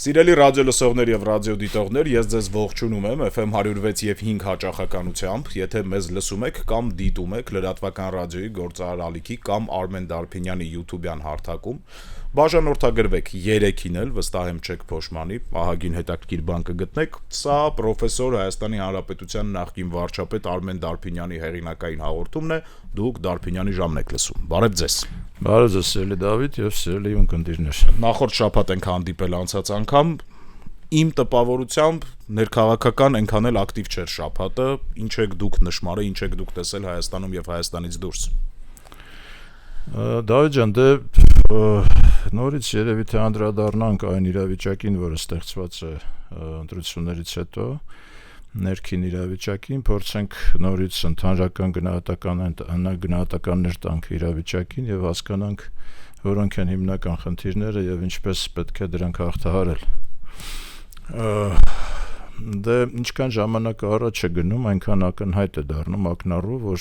Սիրելի ռադիո լսողներ եւ ռադիո դիտողներ, ես ձեզ ողջունում եմ FM 106 եւ 5 հաճախականությամբ, եթե մեզ լսում եք կամ դիտում եք լրատվական ռադիոյի գործարար ալիքի կամ Արմեն Դարփինյանի YouTube-յան հարթակում, բաժանորդագրվեք 3-ին էլ, վստահ եմ չեք փոշմանի, ահագին հետաքրքիր բան կգտնեք։ Սա պրոֆեսոր Հայաստանի Հանրապետության նախկին վարչապետ Արմեն Դարփինյանի հեղինակային հաղորդումն է, դուք Դարփինյանի ժամն եք լսում։ Բարև ձեզ։ Բարև ձեզ, սիրելի Դավիթ եւ սիրելի ունկնդիրներ։ Նախորդ շաբաթ ենք հանդիպել անցած անգամ, իմ տպավորությամբ ներքաղաքական այնքան էլ ակտիվ չէր շաբաթը, ինչ եք դուք նշмарը, ինչ եք դուք տեսել Հայաստանում եւ Հայաստանից դուրս։ Դավիթ ջան, դե նորից երևի թե անդրադառնանք այն իրավիճակին, որը ստեղծված է ընտրություններից հետո, ներքին իրավիճակին, փորձենք նորից ընդհանրական գնահատականներ տանք իրավիճակին եւ հասկանանք, որոնք են հիմնական խնդիրները եւ ինչպես պետք է դրանք հաղթահարել։ Դե ինչքան ժամանակ առաջ է գնում, այնքան ակնհայտ է դառնում ակնառու, որ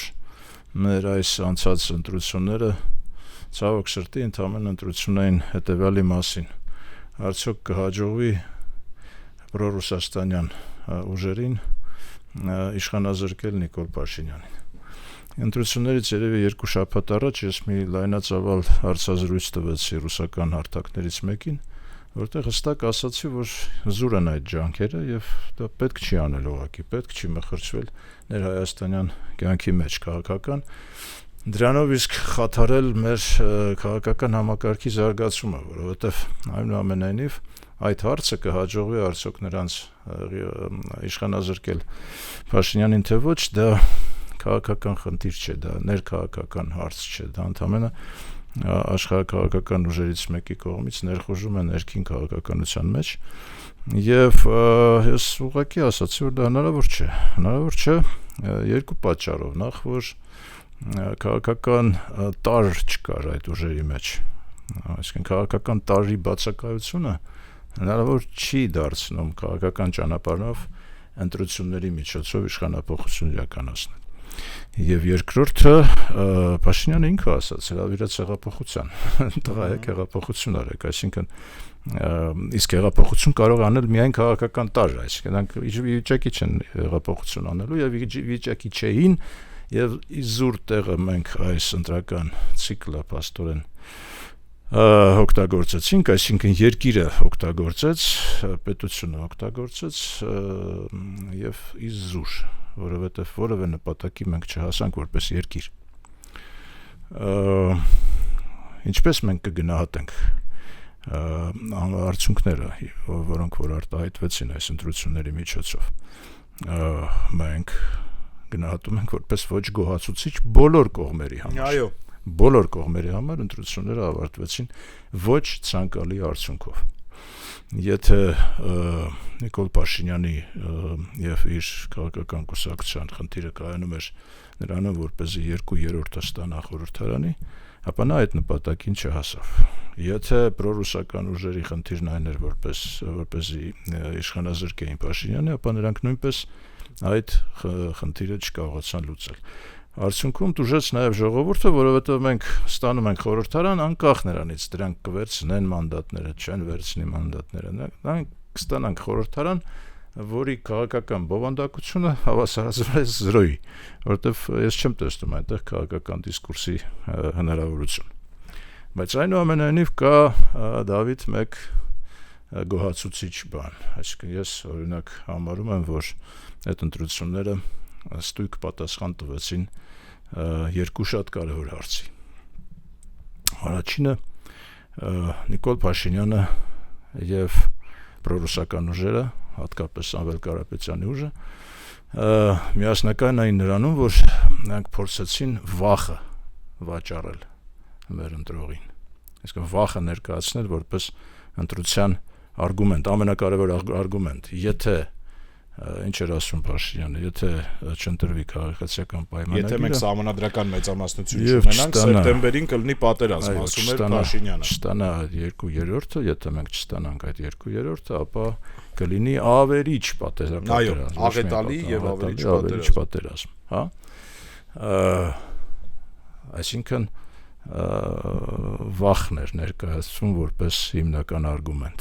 մեր այս անցած ընտրությունները ցավոք սրտի ընդհանրեն ընտրություն էին հետեւյալի մասին. արդյոք կհաջողվի պրոռուսաստանյան ուժերին իշխանազրկել Նիկոլ Փաշինյանին։ Ընտրություններից երևի 2 շաբաթ առաջ ես մի լայնածավալ հարցազրույց տվեցի ռուսական հարթակներից մեկին, որտեղ հստակ ասացի, որ զուր են այդ ջանքերը եւ դա պետք չի անել ուղղակի, պետք չի մխրճվել ներհայաստանյան կյանքի մեջ քաղաքական, դրանով իսկ խաթարել մեր քաղաքական համակարգի զարգացումը, որովհետեւ այնուամենայնիվ այդ հարցը կհաջողվի արդյոք նրանց իշխանազրկել Փաշինյանին թե ոչ, դա քաղաքական խնդիր չէ, դա ներքաղաքական հարց չէ, դա ընդհանրապես աշխարհաքաղաքական ուժերից մեկի կողմից ներխուժում է ներքին քաղաքականության մեջ եւ ես ուղղակի ասացի, որ դա հնարավոր չէ երկու պատճառով, նախ որ քաղաքական տար չկար այդ ուժերի մեջ, այսինքն քաղաքական տարի բացակայությունը հնարավոր չի դարձնում քաղաքական ճանապարհով ընտրությունների միջոցով իշխանապողություն իրականացնել։ Եվ երկրորդը Փաշինյանը ինքը ասաց, հրավիրեց հեղափոխության, տղայեք հեղափոխություն արեք, այսինքն իսկ հեղափոխություն կարող անել միայն քաղաքական տար, այսինքն նրանք վիճակի չեն հեղափոխություն անելու եւ վիճակի չէին եւ իզուր տեղը մենք այս ընտրական ցիկլը փաստորեն օգտագործեցինք, այսինքն երկիրը օգտագործեց, պետությունը օգտագործեց եւ իզուր, որովհետեւ որևէ նպատակի մենք չհասանք որպես երկիր։ Ինչպես մենք կգնահատենք արդյունքները, որոնք որ արտահայտվեցին այս ընտրությունների միջոցով, մենք գնահատում ենք որպես ոչ գոհացուցիչ բոլոր կողմերի համար։ Այո, բոլոր կողմերի համար ընտրությունները ավարտվեցին ոչ ցանկալի արդյունքով։ Եթե Նիկոլ Փաշինյանի եւ իր քաղաքական կուսակցության խնդիրը կայանում էր նրանում, որպեսզի 2/3-ը ստանա խորհրդարանի, ապա նա այդ նպատակին չհասավ։ Եթե պրոռուսական ուժերի խնդիրն այն էր, որպեսզի իշխանազրկեին Փաշինյանը, ապա նրանք նույնպես այդ խնդիրը չկարողացան լուծել։ Արդյունքում դժվար նաև ժողովուրդը, որովհետև մենք ստանում ենք խորհրդարան անկախ նրանից, դրանք կվերցնեն մանդատները, չեն վերցնի մանդատները, նրանք կստանանք խորհրդարան, որի քաղաքական բովանդակությունը հավասարացվել է 0-ի, որովհետև ես չեմ տեսնում այնտեղ քաղաքական դիսկուրսի հնարավորություն։ Բայց այնուամենայնիվ կա Դավիթ մեկ գոհացուցիչ բան, այսինքն ես օրինակ համարում եմ, որ այդ ընտրությունները ստույգ պատասխան տվեցին երկու շատ կարևոր հարցի։ Առաջինը Նիկոլ Փաշինյանը եւ պրոռուսական ուժերը, հատկապես Սամվել Կարապետյանի ուժը, միասնական էին նրանում, որ նրանք փորձեցին վախը վաճառել մեր ընտրողին։ Այսինքն վախը ներկայացնել որպես ընտրության արգումենտ, ամենակարևոր արգումենտ, եթե ինչ էր ասում Փաշինյանը, եթե չընտրվի քաղաքացիական պայմանագիրը, եթե մենք սահմանադրական մեծամասնություն չունենանք, սեպտեմբերին կլինի պատերազմ, ասում էր Փաշինյանը։ Չստանա 2/3-ը, եթե մենք չստանանք այդ 2/3-ը, ապա կլինի ավերիչ պատերազմ։ Այո, աղետալի եւ ավերիչ պատերազմ, հա։ Այսինքն վախն էր ներկայացվում որպես հիմնական արգումենտ։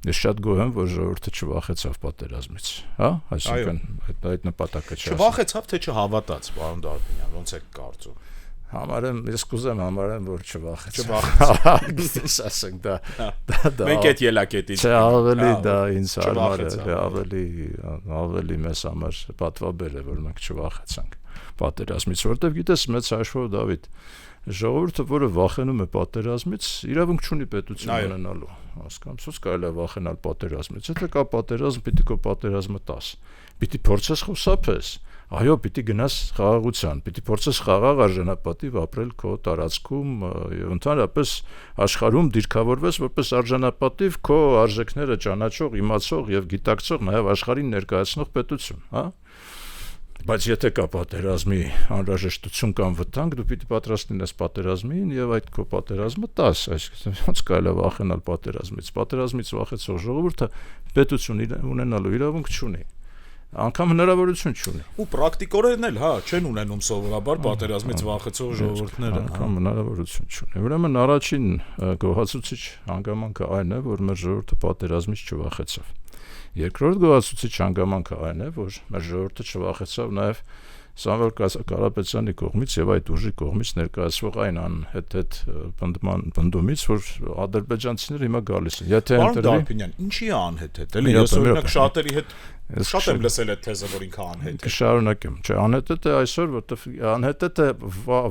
Ես շատ գոհ եմ, որ ժողովուրդը չվախեցավ պատերազմից, հա, այսինքն այդ նպատակը չէ։ Չվախեցավ, թե չհավատաց, պարոն Դարբինյան, ոնց եք կարծում։ Համարեմ, ես կուզեմ համարեմ, որ չվախեցավ։ Ինչ ասենք, դա մենք այդ ելակետից չէ, ավելի դա ինձ հարմար է, ավելի մեզ համար պատվաբեր է, որ մենք չվախեցանք պատերազմից, որտեվ գիտես, մեծ հաշվով Դավիթ, ժողովուրդը, որը վախենում է պատերազմից, իրավունք չունի պետություն ունենալու, հասկանում, ոնց կարելի է վախենալ պատերազմից, եթե կա պատերազմ, պիտի կա պատերազմը 10, պիտի փորձես խուսափես, այո, պիտի գնաս խաղաղության, պիտի փորձես խաղաղ արժանապատիվ ապրել քո տարածքում եւ ընդհանրապես աշխարհում դիրքավորվես որպես արժանապատիվ քո արժեքները ճանաչող, իմացող եւ գիտակցող նաեւ աշխարհին ներկայացնող պետություն, հա։ Բայց եթե կա պատերազմի անհրաժեշտություն կամ վտանգ, դու պիտի պատրաստ լինես պատերազմին եւ այդ քո պատերազմը 10, այսինքն ոնց կարելի է վախենալ պատերազմից վախեցող ժողովուրդը պետություն ունենալու իրավունք չունի, անգամ հնարավորություն չունի։ Ու պրակտիկորեն էլ, հա, չեն ունենում սովորաբար պատերազմից վախեցող ժողովուրդները, անգամ հնարավորություն չունի։ Ուրեմն առաջին գոհացուցիչ հանգամանքը այն է, որ մեր ժողովուրդը պատերազմից չվախեցավ։ Երկրորդ գոհացուցիչ հանգամանքը այն է, որ մեր ժողովուրդը չվախեցավ նաև Սամվել Կարապետյանի կողմից եւ այդ ուժի կողմից ներկայացվող այն անհետ բնդումից, որ ադրբեջանցիները հիմա գալիս են։ Եթե Դարբինյան, ինչի է անհետ, էլի ես օրինակ շատերի հետ շատ եմ լսել այդ թեզը, որ ինքը անհետ է։ Կշարունակեմ, չէ, անհետ է այսօր, որովհետեւ անհետ է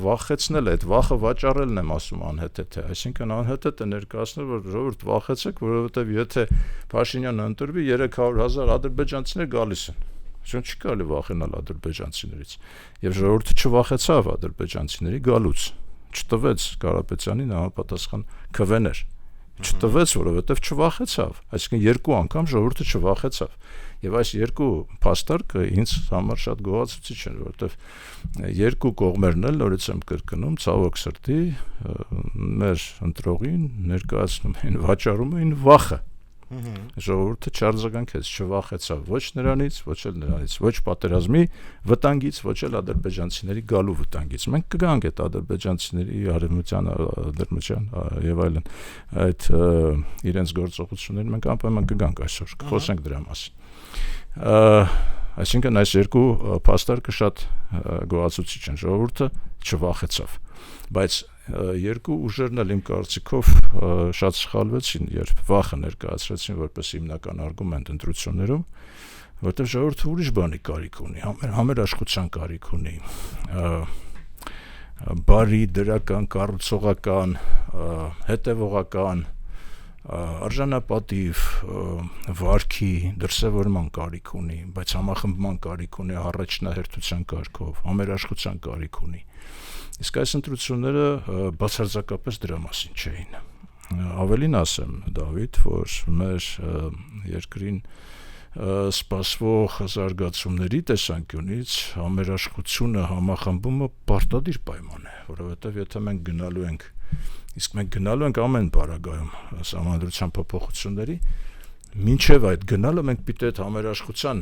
վախեցնել է, այդ վախը վաճառելն եմ ասում անհետ է, այսինքն անհետ է ներկայացնել, որ ժողովուրդ վախեցեք, որովհետեւ եթե Փաշինյանը ընտրվի 300,000 ադրբեջանցիներ գալիս են։ Շուն չի կարելի վախենալ ադրբեջանցիներից եւ ժողովուրդը չվախեցավ ադրբեջանցիների գալուց, չտվեց Կարապետյանին համապատասխան քվեներ, չտվեց, որովհետեւ չվախեցավ, այսինքն երկու անգամ ժողովուրդը չվախեցավ եւ այս երկու փաստարկը ինձ համար շատ գոհացուցիչ են, որովհետեւ երկու կողմերն էլ նորից եմ կրկնում, ցավոք սրտի մեր ընտրողին ներկայացնում են, վաճառում են վախը։ Ժողովուրդը չարձագանքեց, չվախեցավ ոչ նրանից, ոչ էլ նրանից, ոչ պատերազմի վտանգից, ոչ էլ ադրբեջանցիների գալու վտանգից։ Մենք կգանք այդ ադրբեջանցիների ադրբեջան եւ այլն այդ իրենց գործողություններին մենք անպայման կգանք այսօր, կխոսենք դրա մասին։ Այսինքն այս երկու փաստարկը շատ գոհացուցիչ են, ժողովուրդը չվախեցավ, բայց երկու ուժերն էլ իմ կարծիքով շատ սխալվեցին, երբ վախը ներկայացրեցին որպես հիմնական արգումենտ ընտրություններում, որտեղ ժողովուրդը ուրիշ բանի կարիք ունի, համերաշխության կարիք ունի, բարի, դրական, կառուցողական, հետևողական, արժանապատիվ, վարքի, դրսևորման կարիք ունի, բայց համախմբման կարիք ունի, առաջնահերթության կարգով, համերաշխության կարիք ունի։ Իսկ այս ընտրությունները բացարձակապես դրա մասին չէին։ Ավելին ասեմ, Դավիթ, որ մեր երկրին սպասվող զարգացումների տեսանկյունից համերաշխությունը, համախմբումը պարտադիր պայման է, որովհետև եթե մենք գնալու ենք, իսկ մենք գնալու ենք ամեն պարագայում սահմանադրության փոփոխությունների, մինչև այդ գնալը մենք պիտի այդ համերաշխության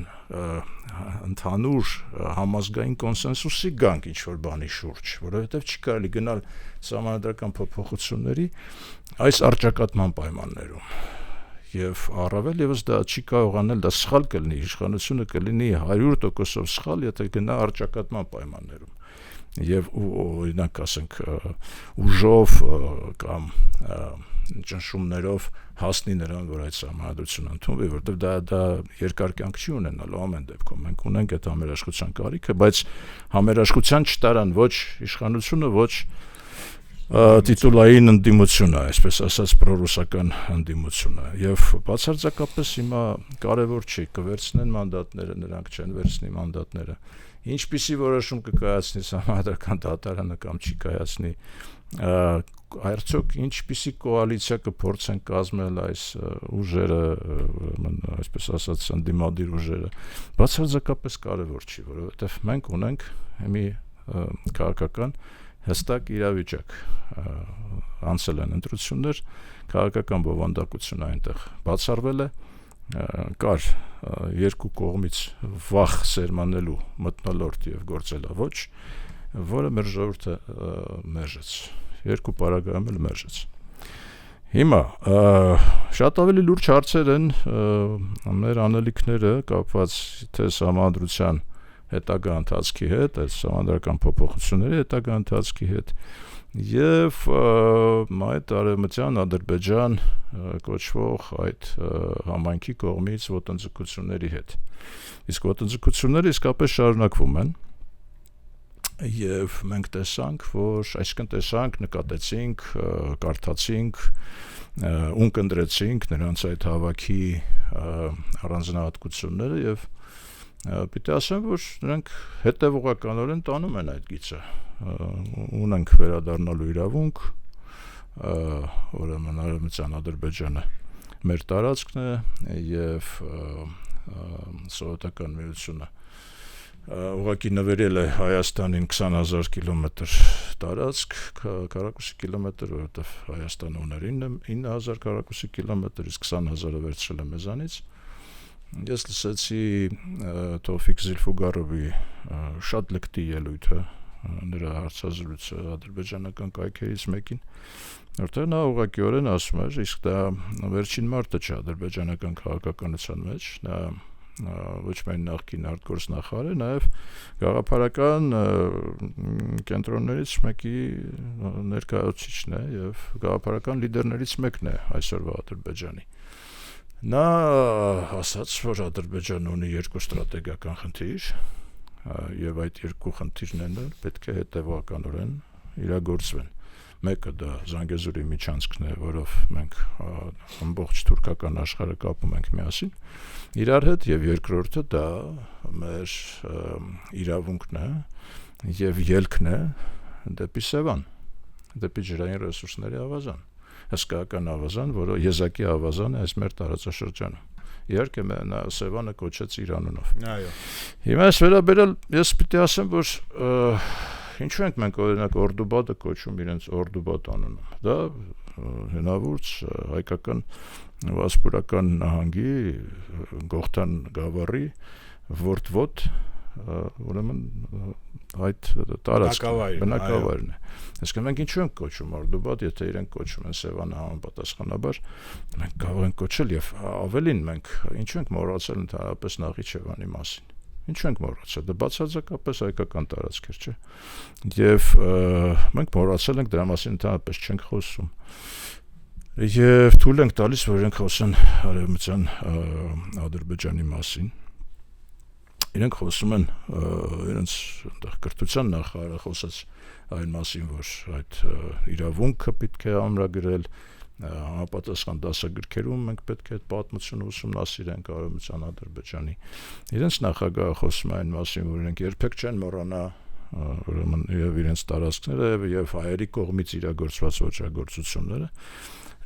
ընդհանուր համազգային կոնսենսուսի գանք ինչ-որ բանի շուրջ, որովհետև չի կարելի գնալ սահմանադրական փոփոխությունների այս առճակատման պայմաններում եւ առավել եւս դա չի կարող անել, դա սխալ կլինի, իշխանությունը կլինի 100% սխալ, եթե գնա առճակատման պայմաններում եւ օրինակ ասենք ուժով կամ ճնշումներով հասնի նրան, որ այդ սահմանադրությունը ընդունվի, որտեղ դա երկար կյանք չի ունենալու ամեն դեպքում։ Մենք ունենք այդ համերաշխության կարիքը, բայց համերաշխության չտարան ոչ իշխանությունը, ոչ տիտուլային ընդդիմությունը, այսպես ասած պրոռուսական ընդդիմությունը։ Եվ բացարձակապես հիմա կարևոր չի կվերցնեն մանդատները, նրանք չեն վերցնի մանդատները։ Ինչպիսի որոշում կկայացնի սահմանադրական դատարանը կամ չի կայացնի, արդյոք ինչպիսի կոալիցիա կփորձեն կազմել այս ուժերը, այսպես ասած ընդդիմադիր ուժերը, բացարձակապես կարևոր չի, որովհետև մենք ունենք մի քաղաքական հստակ իրավիճակ, անցել են ընտրություններ, քաղաքական բովանդակություն այնտեղ բացառվել է, կար երկու կողմից վախ սերմանելու մթնոլորտ եւ գործելավոճ, որը մեր ժողովուրդը մերժեց, երկու պարագայում էլ մերժեց։ Հիմա շատ ավելի լուրջ հարցեր են մեր անելիքները կապված թե սահմանադրության հետագա ընթացքի հետ, այդ սահմանադրական փոփոխությունների հետագա ընթացքի հետ եւ այդ արևմտյան Ադրբեջան կոչվող այդ համայնքի կողմից ոտնձգությունների հետ։ Իսկ ոտնձգությունները իսկապես շարունակվում են եւ մենք տեսանք, նկատեցինք, կարդացինք, ունկնդրեցինք նրանց այդ հավաքի առանձնահատկությունները եւ պիտի ասեմ, որ նրանք հետևողականորեն տանում են այդ գիծը։ Ունենք վերադառնալու իրավունք, ուրեմն արևմտյան Ադրբեջանը մեր տարածքն է եւ Սովետական միությունը ուղղակի նվերել է Հայաստանին 20,000 կիլոմետր տարածք, քառակուսի կիլոմետր, որովհետև Հայաստանը ուներ 9,000 քառակուսի կիլոմետր, իսկ 20,000-ը վերցրել է մեզանից։ Ես լսեցի Թովֆիկ Զիլֆուգարովի շատ լկտի ելույթը, նրա հարցազրույցը ադրբեջանական կայքերից մեկին, որտեղ նա ուղղակիորեն ասում էր, իսկ դա վերջին մարտը չէ ադրբեջանական քաղաքականության մեջ, նա ոչ միայն նախկին արտգործնախարար է, նաև գաղափարական կենտրոններից մեկի ներկայացուցիչն է եւ գաղափարական լիդերներից մեկն է այսօրվա Ադրբեջանի։ Նա ասաց, որ Ադրբեջանը ունի երկու ստրատեգիական խնդիր եւ այդ երկու խնդիրները պետք է հետեւականորեն իրագործվեն։ Մեկը դա Զանգեզուրի միջանցքն է, որով մենք ամբողջ թուրքական աշխարհը կապում ենք միասին իրար հետ, եւ երկրորդը դա մեր իրավունքն է եւ ելքն է դեպի Սևան, դեպի ջրային ռեսուրսների ավազան, հսկայական ավազան, որը եզակի ավազան է այս մեր տարածաշրջանում։ Իհարկե նա Սևանը կոչեց իր անունով։ Այո։ Հիմա ես վերաբերել ես պիտի ասեմ, որ ինչու ենք մենք օրինակ Օրդուբադը կոչում իրենց Օրդուբադ անունով։ Դա հնավուրց հայկական վասպուրական նահանգի Գողթան գավառի Որտվոտ ուրեմն այդ բնակավայրն է։ Այսինքն մենք ինչու ենք կոչում Օրդուբադ, եթե իրենք կոչում են Սևանը համապատասխանաբար, մենք կարող ենք կոչել եւ ավելին մենք ինչու ենք մոռացել ընդհանրապես Նախիջևանի մասին։ Ինչու ենք մոռացել, դա բացարձակապես հայկական տարածք էր, չէ՞։ Եվ մենք մոռացել ենք դրա մասին ընդհանրապես չենք խոսում։ Եվ թույլ ենք տալիս, որ իրենք խոսեն արևմտյան Ադրբեջանի մասին։ Իրենք խոսում են իրենց կրթության նախարարը խոսեց այն մասին, որ այդ իրավունքը պետք է ամրագրել համապատասխան դասագրքերում մենք պետք է այդ պատմությունը ուսումնասիրենք արևմտյան Ադրբեջանի։ Իրենց նախագահը խոսում է այն մասին, որ իրենք երբեք չեն մոռանա ուրեմն եւ իրենց տարածքները եւ հայերի կողմից իրագործված ոչրագործությունները։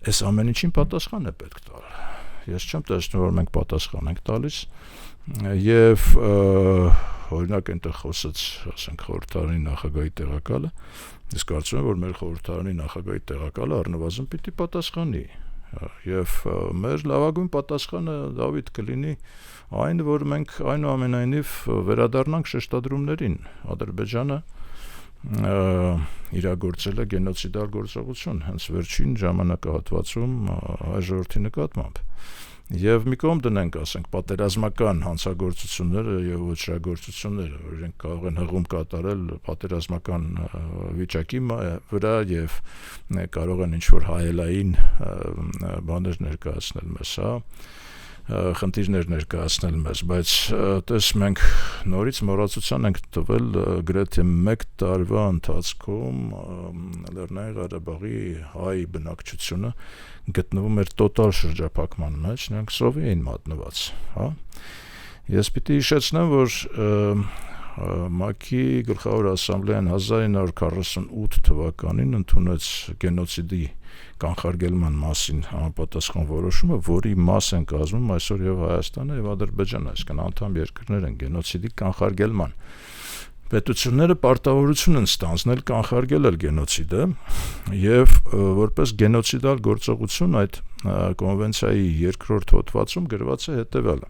Այս ամեն ինչին պատասխան է պետք տալ։ Ես չեմ տեսնում, որ մենք պատասխան ենք տալիս եւ օրինակ այնտեղ խոսեց, ասենք, խորհրդարանի նախագահի տեղակալը, իսկ կարծում եմ, որ մեր խորհրդարանի նախագահի տեղակալը առնվազն պիտի պատասխանի եւ մեր լավագույն պատասխանը Դավիթ կլինի այն, որ մենք այնուամենայնիվ վերադառնանք շեշտադրումներին։ Ադրբեջանը իրագործել է գենոցիդալ գործողություն հենց վերջին ժամանակահատվածում հայ ժողովրդի նկատմամբ։ Եվ մի կողմ դնենք, ասենք, պատերազմական հանցագործությունները եւ ոչրագործությունները, որ իրենք կարող են հղում կատարել պատերազմական վիճակի վրա եւ կարող են ինչ-որ հայելային բաներ ներկայացնել մեզ, խնդիրներ ներկայացնել մեզ, բայց տես մենք նորից մոռացության ենք տվել գրեթե 1 տարվա ընթացքում Լեռնային Ղարաբաղի հայ բնակչությունը գտնվում էր տոտալ շրջափակման մեջ, նրանք սովի էին մատնված, հա։ Ես պիտի հիշեցնեմ, որ ՄԱԿ-ի գլխավոր ասամբլեան 1948 թվականին ընդունեց գենոցիդի կանխարգելման մասին համապատասխան որոշումը, որի մաս են կազմում այսօր եւ Հայաստանը եւ Ադրբեջանը, այսինքն անդամ երկրներ են գենոցիդի կանխարգելման։ Պետությունները պարտավորություն են ստանձնել կանխարգելել գենոցիդը եւ որպես գենոցիդալ գործողություն այդ կոնվենցիայի 2-րդ հոդվածում գրված է հետեւյալը.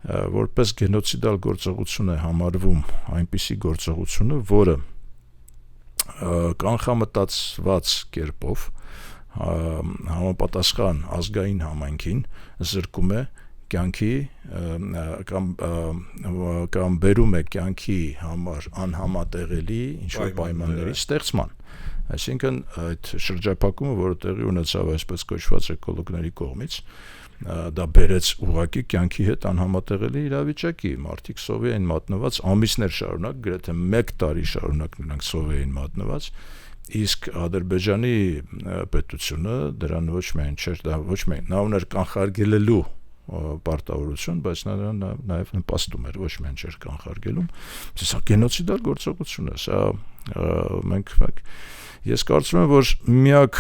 որպես գենոցիդալ գործողություն է համարվում այնպիսի գործողությունը, որը կանխամտածված կերպով համապատասխան ազգային համայնքին զրկում է կյանքի կամ բերում է կյանքի համար անհամատեղելի ինչ-որ պայմանների ստեղծման։ Այսինքն այդ շրջափակումը, որը տեղի ունեցավ այսպես կոչված էկոլոգների կողմից, դա բերեց ուղղակի կյանքի հետ անհամատեղելի իրավիճակի։ Մարդիկ սովի էին մատնված ամիսներ շարունակ, գրեթե 1 տարի շարունակ նրանք սովի էին մատնված, իսկ Ադրբեջանի պետությունը դրան ոչ միայն չէր, դա ոչ միայն նա ուներ կանխարգելելու պարտավորություն, բայց նա նաև նպաստում էր, ոչ միայն չէր կանխարգելում։ Սա գենոցիդալ գործողություն է, սա ես կարծում եմ, որ միակ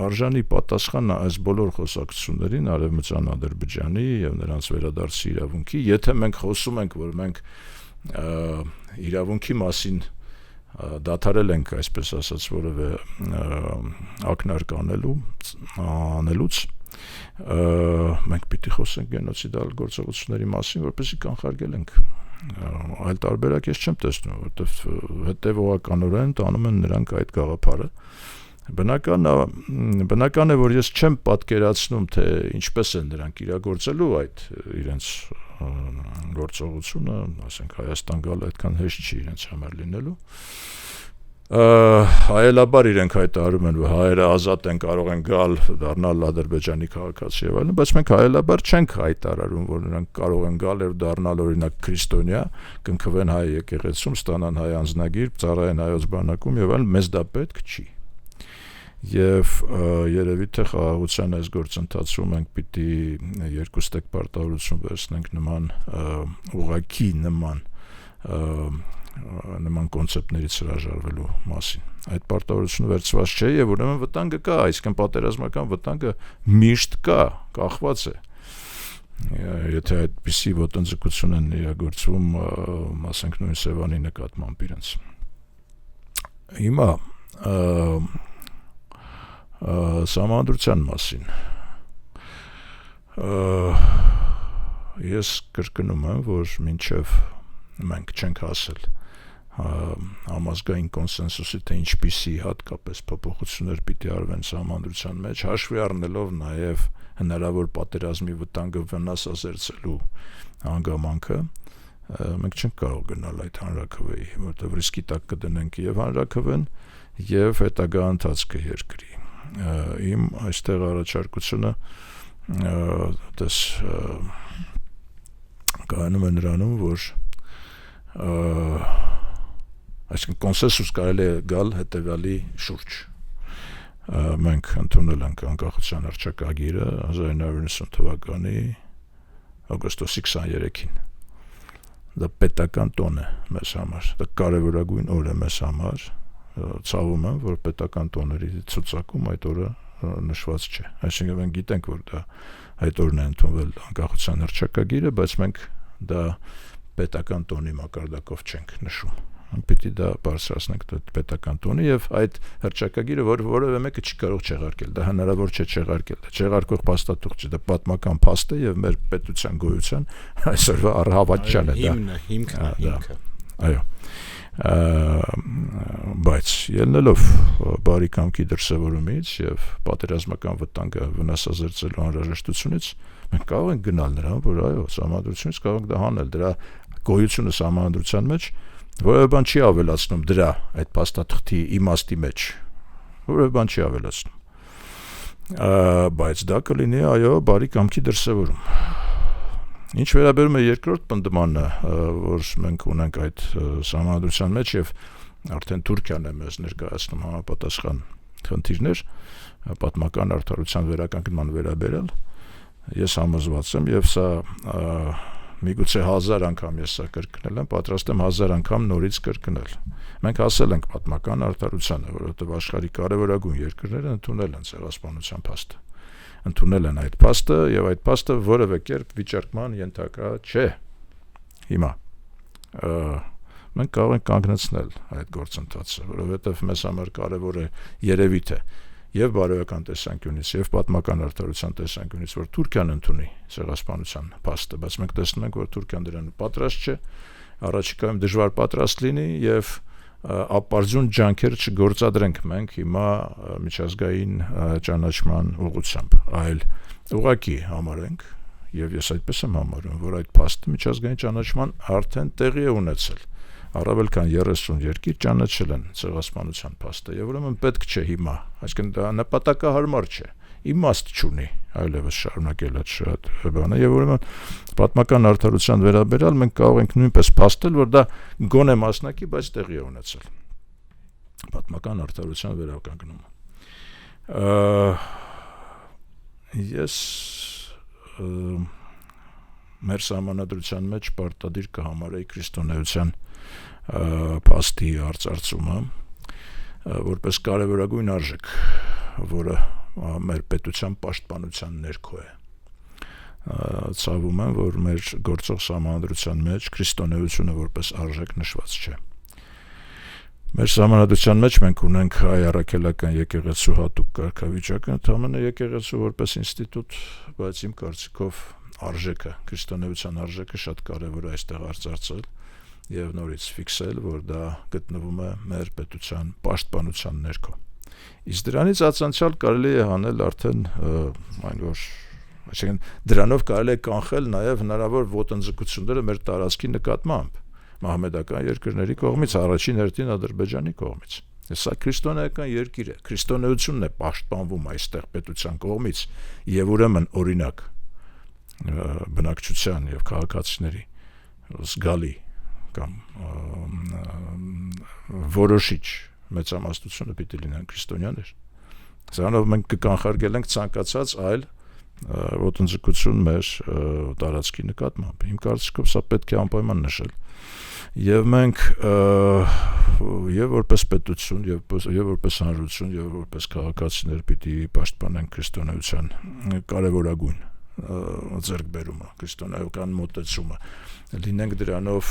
արժանի պատասխանը այս բոլոր խոսակցություններին Արևմտյան Ադրբեջանի եւ նրանց վերադարձի իրավունքի, եթե մենք խոսում ենք, որ մենք իրավունքի մասին դադարել ենք, այսպես ասած, որևէ ակնարկ անելուց, մենք պիտի խոսենք գենոցիդալ գործողությունների մասին, որպեսզի կանխարգելենք։ Այլ տարբերակ ես չեմ տեսնում, որովհետև հետևողականորեն տանում են նրանք այդ գաղափարը։ Բնական է, որ ես չեմ պատկերացնում, թե ինչպես են նրանք իրագործելու այդ իրենց գործողությունը, ասենք Հայաստան գալ այդքան հեշտ չի իրենց համար լինելու։ Հայելաբար իրենք հայտարարում են, որ հայերը ազատ են, կարող են գալ, դառնալ Ադրբեջանի քաղաքացի եւ այլն, բայց մենք հայելաբար չենք հայտարարում, որ նրանք կարող են գալ եւ դառնալ օրինակ քրիստոնյա, կնքվեն հայ եկեղեցում, ստանան հայ անձնագիր, ծառայեն հայոց բանակում եւ այլն, մեզ դա պետք չի։ Եվ երևի թե խաղաղության այս գործընթացում մենք պիտի երկուստեք պարտավորություն վերցնենք ուղղակի նման կոնցեպտներից հրաժարվելու մասին։ Այդ պարտավորությունը վերցված չէ եւ ուրեմն վտանգը կա, այսինքն պատերազմական վտանգը միշտ կա, կախված է։ Եթե այդպիսի ոտնձգություն են իրագործվում, ասենք նույն Սևանի նկատմամբ իրենց։ Հիմա Սահմանադրության մասին ես կրկնում եմ, որ մինչև մենք չենք հասել համազգային կոնսենսուսի, թե ինչպիսի հատկապես փոփոխություններ պիտի արվեն Սահմանադրության մեջ, հաշվի առնելով նաև հնարավոր պատերազմի վտանգը վնասազերծելու հանգամանքը, մենք չենք կարող գնալ այդ հանրաքվեի, որտեղ ռիսկի տակ կդնենք եւ հանրաքվեն եւ հետագա ընթացքը երկրի։ Իմ այստեղ առաջարկությունը կայանում է նրանում, որ այսինքն կոնսենսուս կարելի է գալ հետևյալի շուրջ։ Մենք ընդունել ենք անկախության հռչակագիրը 1990 թվականի օգոստոսի 23-ին։ Դա պետական տոն է մեզ համար, դա կարևորագույն օր է մեզ համար։ Ցավում եմ, որ պետական տոների ցուցակում այդ օրը նշված չէ։ Այսինքն մենք գիտենք, որ դա այդ օրն է ընդունվել անկախության հռչակագիրը, բայց մենք դա պետական տոնի մակարդակով չենք նշում։ Մենք պիտի դա բարձրացնենք պետական տոնի եւ այդ հռչակագիրը, որևէ մեկը չի կարող չեղարկել, դա հնարավոր չէ չեղարկել։ Դա չեղարկող փաստաթուղթ չէ, դա պատմական փաստ է եւ մեր պետության գոյության այսօրվա առհավատչան է դա։ Հիմքն է։ Այո։ Բայց ելնելով բարի կամքի դրսևորումից եւ պատերազմական վտանգը վնասազերծելու անհրաժեշտությունից մենք կարող ենք գնալ նրան, որ այո, Սահմանադրությունից կարող ենք դա հանել, դրա գոյությունը Սահմանադրության մեջ որևէ բան չի ավելացնում դրա այդ փաստաթղթի իմաստի մեջ, որևէ բան չի ավելացնում, բայց դա կլինի այո բարի կամքի դրսևորում։ Ինչ վերաբերում է երկրորդ պնդմանը, որ մենք ունենք այդ Սահմանադրության մեջ եւ արդեն Թուրքիան է մեզ ներկայացնում համապատասխան խնդիրներ պատմական արդարության վերականգնման վերաբերյալ, ես համոզված եմ եւ սա միգուցե 1000 անգամ ես սա կրկնել եմ, պատրաստ եմ 1000 անգամ նորից կրկնել։ Մենք հասել ենք պատմական արդարությանը, որովհետեւ աշխարհի կարևորագույն երկրները ընդունել են ցեղասպանության փաստը։ Ընդունել են այդ փաստը եւ այդ փաստը որևէ կերպ վիճարկման ենթակա չէ։ Հիմա մենք կարող ենք կանգնեցնել այդ գործընթացը, որովհետեւ մեզ համար կարևոր է երևի թե եւ բարոյական տեսանկյունից եւ պատմական արդարության տեսանկյունից, որ Թուրքիան ընդունի ցեղասպանության փաստը, բայց մենք տեսնում ենք, որ Թուրքիան դրան պատրաստ չէ, առաջիկայում դժվար պատրաստ լինի եւ ապարդյուն ջանքեր չգործադրենք մենք հիմա միջազգային ճանաչման ուղղությամբ, այլ ուղղակի համարենք, եւ ես այդպես եմ համարում, որ այդ փաստը միջազգային ճանաչման արդեն տեղի է ունեցել։ Առավել քան 30 երկիր ճանաչել են ցեղասպանության փաստը, եւ ուրեմն պետք չէ հիմա, այսինքն դա նպատակահարմար չէ, իմաստ չունի այլևս շարունակել այդ շատ բանը, եւ ուրեմն պատմական արդարության վերաբերյալ մենք կարող ենք նույնպես փաստել, որ դա գոնե մասնակի, բայց տեղի է ունեցել պատմական արդարության վերականգնումը։ Ես մեր սահմանադրության մեջ պարտադիր կհամարեի քրիստոնեության փաստի արծարծումը որպես կարևորագույն արժեք, որը մեր պետության պաշտպանության ներքո է։ Ցավում եմ, որ մեր գործող սահմանադրության մեջ քրիստոնեությունը որպես արժեք նշված չէ։ Մեր սահմանադրության մեջ մենք ունենք հայ առաքելական եկեղեցու հատուկ կարգավիճակը, ընդհանրապես եկեղեցու որպես ինստիտուտ, բայց իմ կարծիքով արժեքը, քրիստոնեության արժեքը շատ կարևոր է այստեղ արծարծել եւ նորից ֆիքսել, որ դա գտնվում է մեր պետության պաշտպանության ներքո։ Իսկ դրանից ացանցիալ կարելի է հանել արդեն այն որ, այսինքն դրանով կարելի է կանխել նաեւ հնարավոր ոտնձգությունները մեր տարածքի նկատմամբ մահմեդական երկրների կողմից, առաջին հերթին Ադրբեջանի կողմից։ Սա քրիստոնեական երկիր է, քրիստոնեությունն է պաշտպանվում այստեղ պետության կողմից եւ ուրեմն օրինակ բնակչության եւ քաղաքացիների զգալի կամ որոշիչ մեծամասնությունը պիտի լինեն քրիստոնյաներ։ Սրանով մենք կկանխարգել ենք ցանկացած այլ ոտնձգություն մեր տարածքի նկատմամբ։ Իմ կարծիքով սա պետք է անպայման նշել։ Եվ մենք եւ որպես պետություն եւ որպես հանրություն եւ որպես քաղաքացիներ պիտի պաշտպանենք քրիստոնեության կարևորագույն ձեռքբերումը, քրիստոնեական մոտեցումը, լինենք դրանով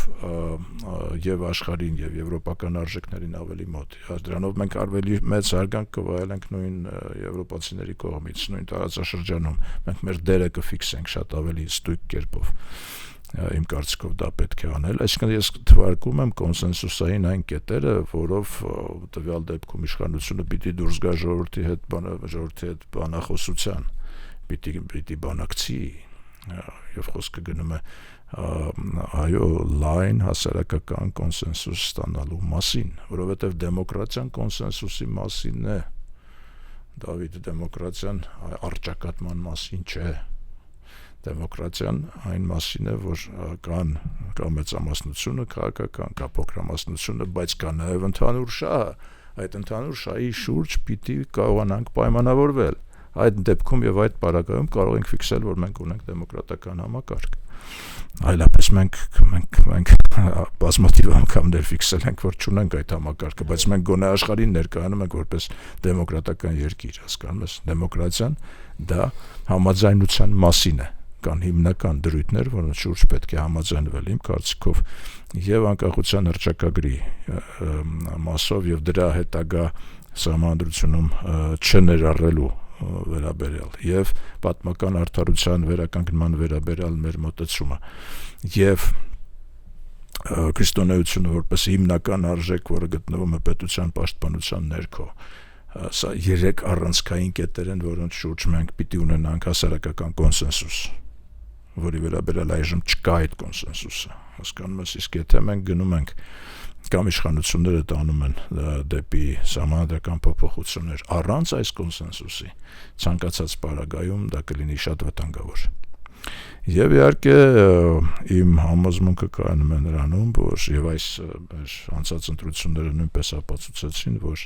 եւ աշխարհին եւ եվրոպական արժեքներին ավելի մոտ։ Դրանով մենք ավելի մեծ հարգանք կվայելենք նույն եվրոպացիների կողմից, նույն տարածաշրջանում։ Մենք մեր դերը կֆիքսենք շատ ավելի ստույգ կերպով։ Իմ կարծիքով դա պետք է անել, այսինքն ես թվարկում եմ կոնսենսուսային այն կետերը, որով տվյալ դեպքում իշխանությունը պիտի դուրս գա ժողովրդի հետ բանախոսության, պիտի բանակցի, եւ խոսքը գնում է այո լայն հասարակական կոնսենսուս ստանալու մասին, որովհետեւ դեմոկրատիան կոնսենսուսի մասին է, Դավիթ, դեմոկրատիան առճակատման մասին չէ։ Դեմոկրատիան այն մասին է, որ կա մեծամասնությունը քաղաքական, կա փոքրամասնությունը, բայց կա նաև ընդհանուր շահը։ Այդ ընդհանուր շահի շուրջ պիտի կարողանանք պայմանավորվել։ Այդ դեպքում եւ այդ պարագայում կարող ենք ֆիքսել, որ մենք ունենք դեմոկրատական համակարգ։ Այլապես մենք բազմաթիվ անգամներ ֆիքսել ենք, որ չունենք այդ համակարգը, բայց մենք գոնե աշխարհին ներկայանում ենք որպես դեմոկրատական երկիր, հասկանում ես, դեմոկրատիան դա համաձայնության մասին է։ Կան հիմնական դրույթներ, որոնց շուրջ պետք է համաձայնվել իմ կարծիքով եւ անկախության հռչակագրի մասով եւ դրա հետագա սահմանադրությունում չներառելու վերաբերյալ եւ պատմական արդարության վերականգնման վերաբերյալ մեր մոտեցումը եւ քրիստոնեությունը որպես հիմնական արժեք, որը գտնվում է պետության պաշտպանության ներքո։ Սա 3 առանցքային կետեր են, որոնց շուրջ մենք պիտի ունենանք հասարակական կոնսենսուս, որի վերաբերյալ այժմ չկա այդ կոնսենսուսը, հասկանում ես, իսկ եթե մենք գնում ենք կամ իշխանությունները տանում են դեպի սահմանադրական փոփոխություններ առանց այս կոնսենսուսի, ցանկացած պարագայում դա կլինի շատ վտանգավոր։ Եվ իհարկե իմ համոզմունքը կայանում է նրանում, որ եւ այս անցած ընտրությունները նույնպես ապացուցեցին, որ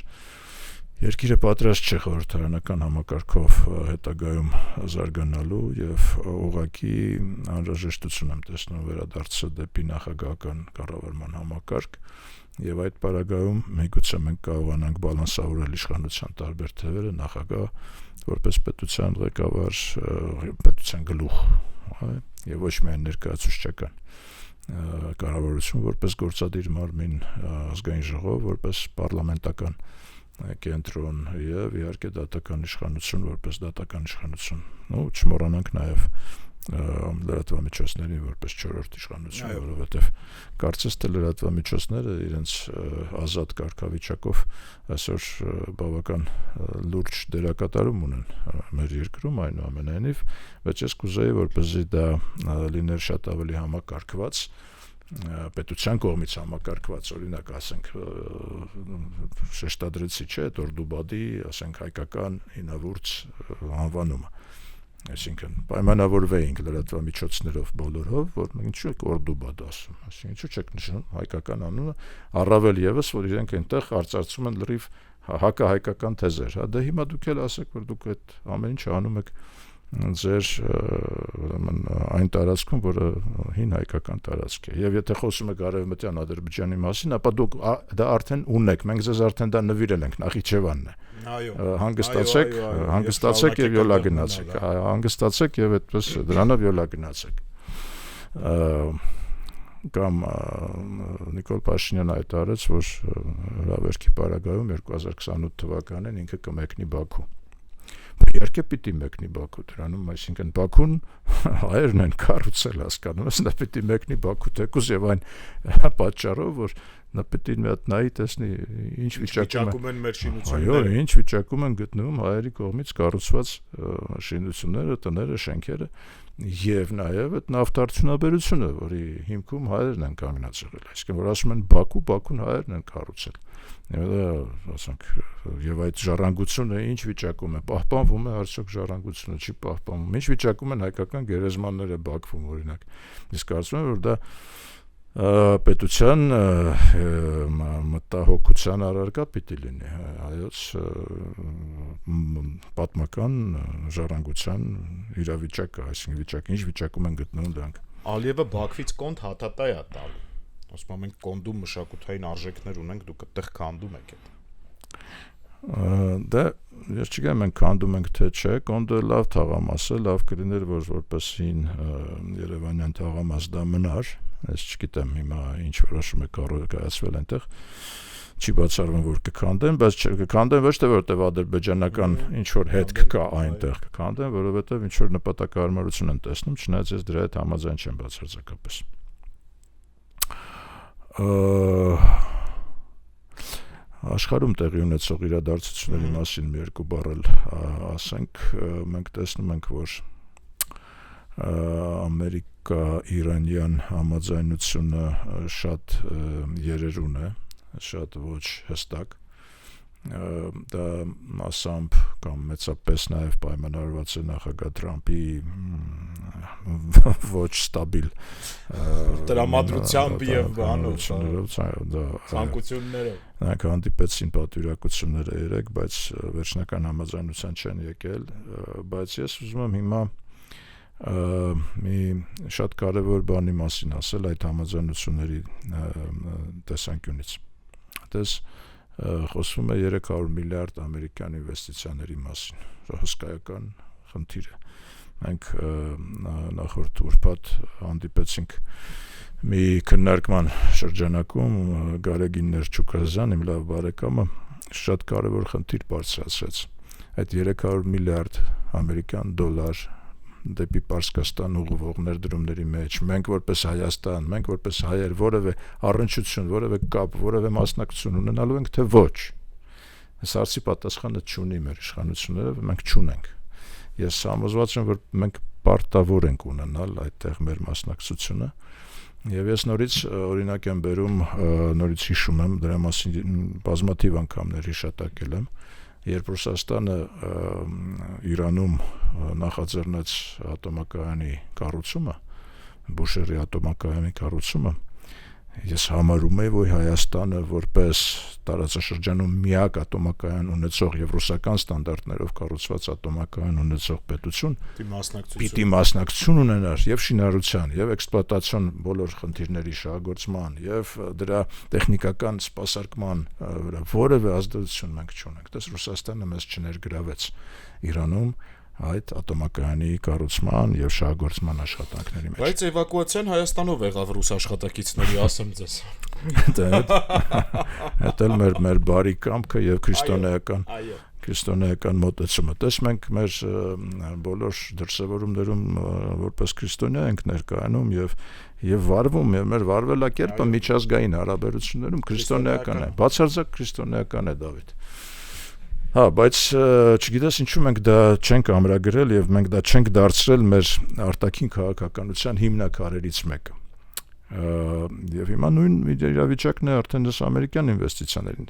երկիրը պատրաստ չէ խորհրդարանական համակարգով հետագայում զարգանալու եւ ուղղակի անհրաժեշտություն եմ տեսնում վերադարձը դեպի նախագահական կառավարման համակարգ եւ այդ պարագայում միգուցե մենք կարողանանք բալանսավորել իշխանության տարբեր թևերը, նախագահ որպես պետության ղեկավար, պետության գլուխ, եւ ոչ միայն ներկայացուցչական կառավարություն որպես գործադիր մարմին, ազգային ժողով որպես պարլամենտական կենտրոն եւ իհարկե դատական իշխանություն որպես դատական իշխանություն։ Չմոռանանք նաեւ լրատվամիջոցներին որպես 4-րդ իշխանություն, որովհետև կարծես թե լրատվամիջոցները իրենց ազատ կարգավիճակով այսօր բավական լուրջ դերակատարում ունեն մեր երկրում, այնուամենայնիվ, բայց ես կուզեի, որպեսզի դա լիներ շատ ավելի համակարգված, պետության կողմից համակարգված, օրինակ, ասենք, շեշտադրեցի, չէ, Օրդուբադի, ասենք, հայկական հինավուրց անվանումը, այսինքն պայմանավորվեինք լրատվամիջոցներով բոլորով, որ ինչու եք Օրդուբադ ասում, այսինքն ինչու չեք նշում հայկական անունը, առավել եւս, որ իրենք այնտեղ արծարծում են լրիվ հակահայկական թեզեր, դե հիմա դուք էլ ասեք, որ դուք այդ ամեն ինչ անում եք ձեր այն տարածքում, որը հին հայկական տարածք է, եւ եթե խոսում եք Արևմտյան Ադրբեջանի մասին, ապա դուք դա արդեն ունեք, մենք ձեզ արդեն դա նվիրել ենք, Նախիջևանն է, հանգստացեք եւ յոլա գնացեք, հանգստացեք եւ այդպես դրանով յոլա գնացեք, կամ Նիկոլ Փաշինյանը հայտարարեց, որ հրավերքի պարագայում 2028 թվականին ինքը կմեկնի Բաքու։ Իհարկե պիտի մեկնի Բաքու դրանում, այսինքն Բաքուն հայերն են կառուցել, հասկանում ես, նա պիտի մեկնի Բաքու թեկուզ եւ այն պատճառով, որ նա պիտի մի հատ նայի տեսնի ինչ վիճակում են մեր շինությունները, այո, ինչ վիճակում են գտնվում հայերի կողմից կառուցված շինությունները, տները, շենքերը եւ նաեւ այդ նավթարդյունաբերությունը, որի հիմքում հայերն են կանգնած եղել, այսինքն որ ասում են Բաքուն հայերն են կառուցել։ Ասենք, եւ այդ ժառանգությունը ինչ վիճակում է, պահպանվում է արդյոք ժառանգությունը, չի պահպանվում, ինչ վիճակում են հայկական գերեզմանները Բաքվում, օրինակ, իսկ կարծում եմ, որ դա պետության մտահոգության առարկա պիտի լինի, հայոց պատմական ժառանգության իրավիճակը, այսինքն վիճակը, ինչ վիճակում են գտնվում դրանք։ Ալիևը Բաքվից կոնդ հատատայ է տալու։ Ասում եմ, մենք կոնդում մշակութային արժեքներ ունենք, դուք այդտեղ քանդում եք այդ։ Դա ես չգիտեմ, մենք քանդում ենք թե չէ, կոնդը լավ թաղամաս է, լավ կլիներ, որ որպես հին երևանյան թաղամաս դա մնար, ես չգիտեմ հիմա ինչ որոշում է կայացվել այնտեղ, չի բացառվում, որ կքանդեն, բայց կքանդեն ոչ թե որտեղ ադրբեջանական ինչ որ հետք կա այնտեղ, կքանդեն, որովհետև ինչ որ նպատակահարմարություն են տեսնում, չնայած ես դրա հետ համաձայն չեմ բացարձակապես։ Աշխարհում տեղի ունեցող իրադարձությունների մասին մի երկու բառ ասենք, մենք տեսնում ենք, որ Ամերիկա-Իրանյան համաձայնությունը շատ երերուն է, շատ ոչ հստակ, դա մասամբ կամ մեծապես նաև պայմանավորված է նախագահ Թրամփի ոչ ստաբիլ տրամադրությամբ եւ ցանկություններով նրանք հանդիպեցին պատվիրակությունները 3, բայց վերջնական համաձայնության չեն եկել, բայց ես ուզում եմ հիմա մի շատ կարևոր բանի մասին ասել այդ համաձայնությունների տեսանկյունից։ Այդպես խոսվում է 300 միլիարդ ամերիկյան ինվեստիցիաների մասին, հսկայական խնդիր է։ Մենք նախորդ ուրբաթ հանդիպեցինք մի քննարկման շրջանակում Գարեգին Ներչուկազյան, իմ լավ բարեկամը, շատ կարևոր խնդիր բարձրացրեց։ Այդ 300 միլիարդ ամերիկյան դոլար դեպի Պարսկաստան ուղղվող ներդրումների մեջ մենք որպես Հայաստան, մենք որպես հայեր որևէ առնչություն, որևէ կապ, որևէ մասնակցություն ունենալու ենք, թե ոչ։ Այս հարցի պատասխանը չունի մեր իշխանությունները, մենք չունենք։ Ես համոզված եմ, որ մենք պարտավոր ենք ունենալ այդտեղ մեր մասնակցությունը, եւ ես նորից օրինակ եմ բերում, նորից հիշում եմ, դրա մասին բազմաթիվ անգամներ հիշատակել եմ, երբ Ռուսաստանը Իրանում նախաձեռնեց ատոմակայանի կառուցումը, Բուշերի ատոմակայանի կառուցումը, ես համարում եմ, որ Հայաստանը որպես տարածաշրջանում միակ ատոմակայան ունեցող եւ ռուսական ստանդարտներով կառուցված ատոմակայան ունեցող պետություն պիտի մասնակցություն ունենար եւ շինարարության եւ էքսպլուատացիոն բոլոր խնդիրների շահագործման եւ դրա տեխնիկական սպասարկման վրա որևէ ազդեցություն մենք չունենք։ Դες Ռուսաստանը մեզ չներգրավեց Իրանում այդ ատոմակայանի կառուցման եւ շահագործման աշխատանքների մեջ։ Բայց էվակուացիան Հայաստանով եղավ ռուս աշխատակիցների, ասեմ ձեզ։ Դա էլ մեր բարի կամքը եւ քրիստոնեական քրիստոնեական մոտեցումը։ Տես մենք մեր բոլոր դրսևորումներում որպես քրիստոնյա ենք ներկայանում եւ վարվում, եւ մեր վարվելակերպը միջազգային հարաբերություններում քրիստոնեական է, բացարձակ քրիստոնեական է, Դավիթ։ Հա, բայց չգիտես ինչու մենք դա չենք ամրագրել եւ մենք դա չենք դարձրել մեր արտաքին քաղաքականության հիմնաքարերից մեկը։ Եվ հիմա նույն իրավիճակն է արդեն այս ամերիկյան ինվեստիցիաներին։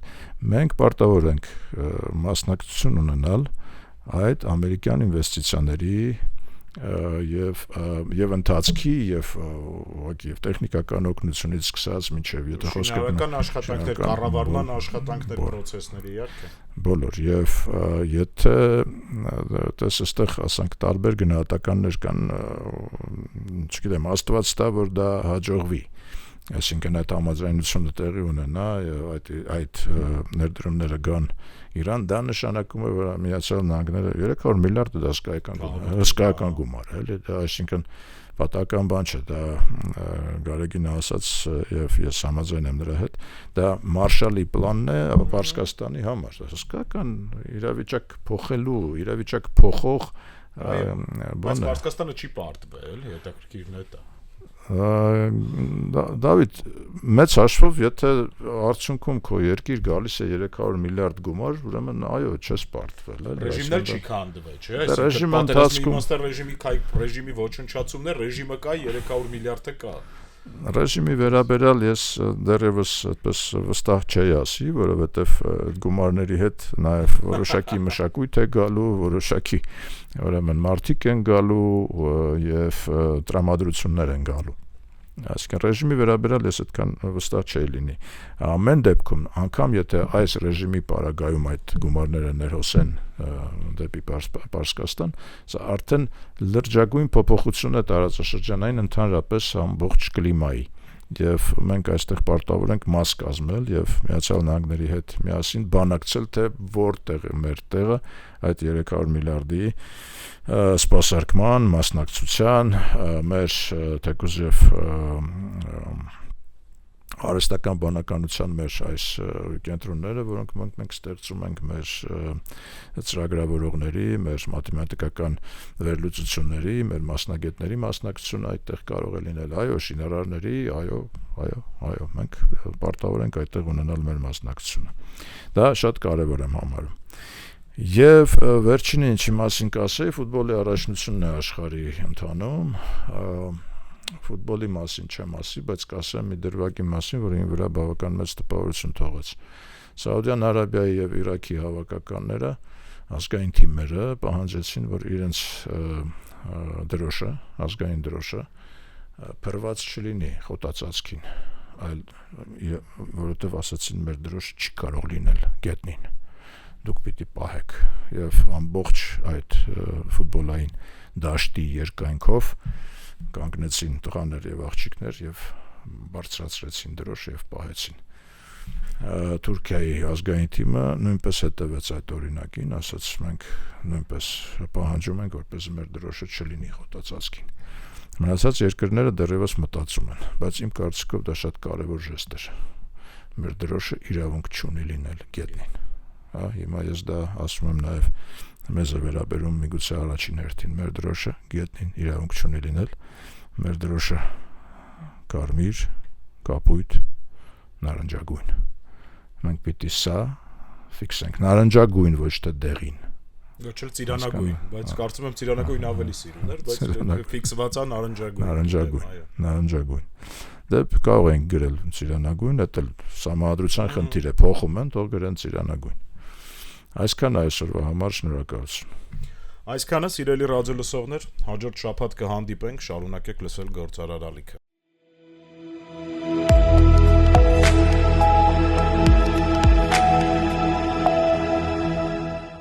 Մենք պարտավոր ենք մասնակցություն ունենալ այդ ամերիկյան ինվեստիցիաների եւ ընթացքի եւ տեխնիկական օգնությունից սկսած մինչեւ եթե խոսքը շինարարական աշխատանքներ, կառավարման աշխատանքներ, process-ների իհարկե բոլոր եւ եթե տես այստեղ ասենք տարբեր գնահատականներ կան, չգիտեմ, Աստված տա որ դա հաջողվի, այսինքն այդ համաձայնությունը տեղի ունենա եւ այդ ներդրումները գան Իրան, դա նշանակում է որ Միացյալ Նահանգները 300 միլիարդ դա հսկայական գումար է, էլի, դա այսինքն պատահական բան չէ, դա Գարեգինը ասաց եւ ես համաձայն եմ նրա հետ, դա Մարշալի պլանն է Պարսկաստանի համար, հսկայական իրավիճակ փոխելու, իրավիճակ փոխող բայց Պարսկաստանը չի պարտվել, հետաքրքիրն է դա։ Դավիթ, մեծ հաշվով, եթե արդյունքում քո երկիր գալիս է 300 միլիարդ գումար, ուրեմն այո, չես պարտվել, էլի։ Ռեժիմներ չի քանդվել, չէ՞, այսինքն պատերազմի ռեժիմի ոչնչացումն է, ռեժիմը կա, 300 միլիարդը կա։ Ռեժիմի վերաբերյալ ես դեռևս այդպես վստահ չէի ասի, որովհետև գումարների հետ նաև որոշակի մշակույթ է գալու, որոշակի ուրեմն մարդիկ են գալու եւ տրամադրություններ են գալու։ Այսինքն ռեժիմի վերաբերյալ ես այդքան վստահ չէի լինի։ Ամեն դեպքում, անգամ եթե այս ռեժիմի պարագայում այդ գումարները ներհոսեն դեպի Պարսկաստան, սա արդեն լրջագույն փոփոխություն է տարածաշրջանային ընդհանրապես ամբողջ կլիմայի։ Եվ մենք այստեղ պարտավոր ենք մաս կազմել եւ Միացյալ Նահանգների հետ միասին բանակցել, թե որտեղ է մեր տեղը այդ 300 միլիարդի սպասարկման, մասնակցության, մեր թեկուզ եւ արհեստական բանականության մեր այս կենտրոնները, որոնք մենք ստեղծում ենք մեր ծրագրավորողների, մեր մաթեմատիկական վերլուծությունների, մեր մասնագետների մասնակցությունը այդտեղ կարող է լինել, այո, շինարարների, այո, մենք պարտավոր ենք այդտեղ ունենալ մեր մասնակցությունը։ Դա շատ կարևոր եմ համարում։ Եվ վերջինը ինչի մասին կասեի, ֆուտբոլի առաջնությունն է աշխարհի ընթանում, ֆուտբոլի մասին չեմ ասի, բայց կասեմ մի դրվագի մասին, որի վրա բավական մեծ տպավորություն թողեց։ Սաուդյան Արաբիայի եւ Իրաքի հավաքականները, ազգային թիմերը պահանջեցին, որ իրենց դրոշը, ազգային դրոշը փրված չլինի խոտածածկին, այլ որովհետեւ ասացին մեր դրոշը չի կարող լինել գետնին։ Դուք պիտի պահեք եւ ամբողջ այդ ֆուտբոլային դաշտի երկայնքով կանգնեցին տղաներ եւ աղջիկներ եւ բարձրացրեցին դրոշը եւ պահեցին։ Թուրքիայի ազգային թիմը նույնպես հետևեց այդ օրինակին, ասաց մենք նույնպես պահանջում ենք, որպեսզի մեր դրոշը չլինի խոտածածկին։ Մնացած երկրները դեռևս մտածում են, բայց իմ կարծիքով դա շատ կարևոր ժեստ էր։ Մեր դրոշը իրավունք չունի լինել գետնին։ Հիմա ես դա ասում եմ նաև մեզ է վերաբերում միգուցե առաջին հերթին մեր դրոշը գետնին իրավունք չունի լինել, մեր դրոշը կարմիր, կապույտ, նարնջագույն։ Մենք պիտի սա ֆիքսենք, նարնջագույն ոչ թե դեղին։ Ոչ էլ ծիրանագույն, բայց կարծում եմ ծիրանագույն ավելի սիրուն էր, բայց ֆիքսված է նարնջագույն։ Նարնջագույն։ Դե կարող ենք գրել ծիրանագույն, դա համադրության խնդիր է, փոխում են, թող գրեն ծիրանագույն։ Այսքան այսօրվա համար շնորհակալություն։ Այսքանը սիրելի ռադիո լսողներ, հաջորդ շաբաթ կհանդիպենք, շարունակեք լսել Գործարար ալիքը։